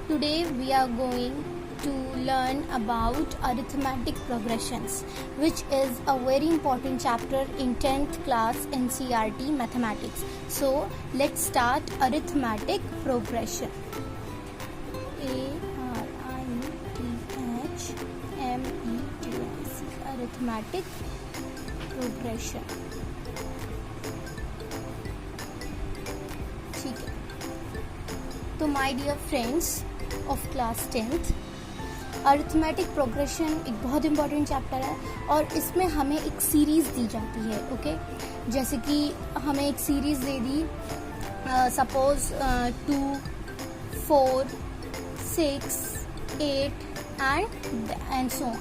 Today we are going to learn about arithmetic progressions, which is a very important chapter in 10th class NCERT mathematics. So let's start arithmetic progression. ARITHMETIC, arithmetic progression. ठीक है, तो my dear friends of class 10th, arithmetic progression एक बहुत important chapter है और इसमें हमें एक सीरीज़ दी जाती है. ओके, जैसे कि हमें एक series they the, suppose 2, 4, 6, 8 and so on.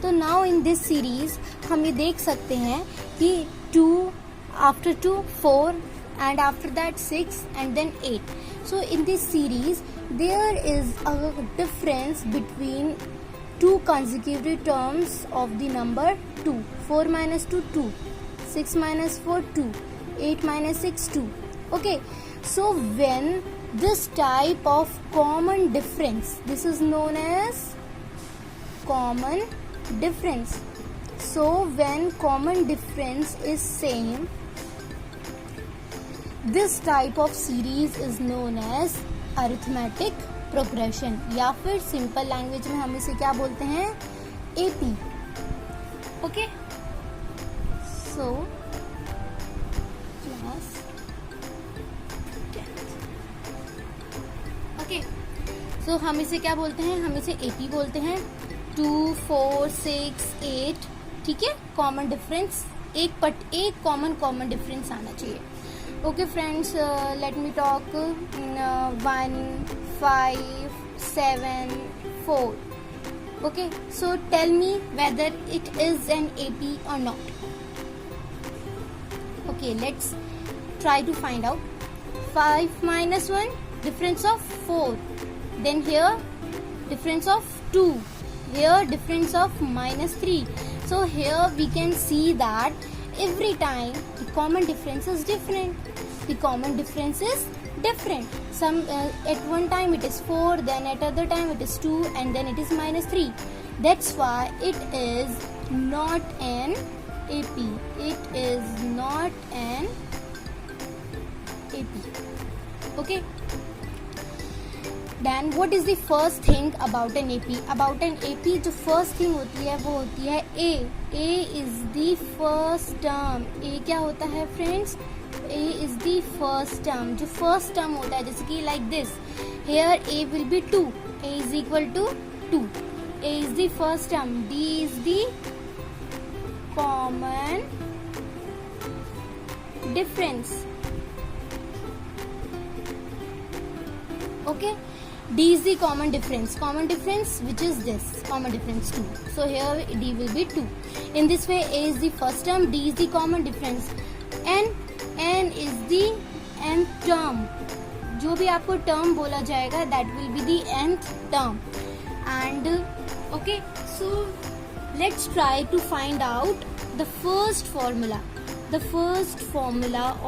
तो नाउ इन दिस सीरीज़ हम ये देख सकते हैं कि 2 after 2 4 and after that 6 and then 8. So in this series there is a difference between two consecutive terms of the number 2. 4 minus 2 2, 6 minus 4 2, 8 minus 6 2. Okay, so when this type of common difference, this is known as common difference. So when common difference is same, this type of series is known as arithmetic progression, या फिर simple language में हम इसे क्या बोलते हैं, AP. Okay, so class 10th. Okay, so हम इसे क्या बोलते हैं, हम इसे AP बोलते हैं. 2, 4, 6, 8. ठीक है, कॉमन डिफरेंस एक कॉमन डिफरेंस आना चाहिए. Okay friends, let me talk 1, 5, 7, 4. Okay, so tell me whether it is an AP or not. Okay, let's try to find out. 5 minus 1, difference of 4. Then here difference of 2. Here difference of minus 3. So here we can see that every time the common difference is different. The common difference is different. Some at one time it is 4, then at other time it is 2, and then it is minus 3. That's why it is not an AP. It is not an AP. Okay. Then what is the first thing about an AP? About an AP जो first thing होती है वो होती है A. A is the first term. A क्या होता है friends? A is the first term. जो first term होता है, जैसे कि like this. Here A will be 2. A is equal to 2. A is the first term. D is the common difference. Okay. D is the common difference which is this, common difference 2. So here D will be 2. In this way A is the first term, D is the common difference, N is the nth term. जो भी आपको term बोला जाएगा that will be the nth term. And okay, so let's try to find out the first formula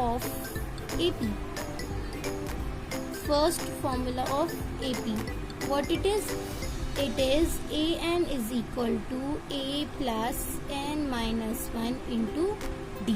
of AP. First formula of AP. What it is? It is AN is equal to A plus N minus 1 into D.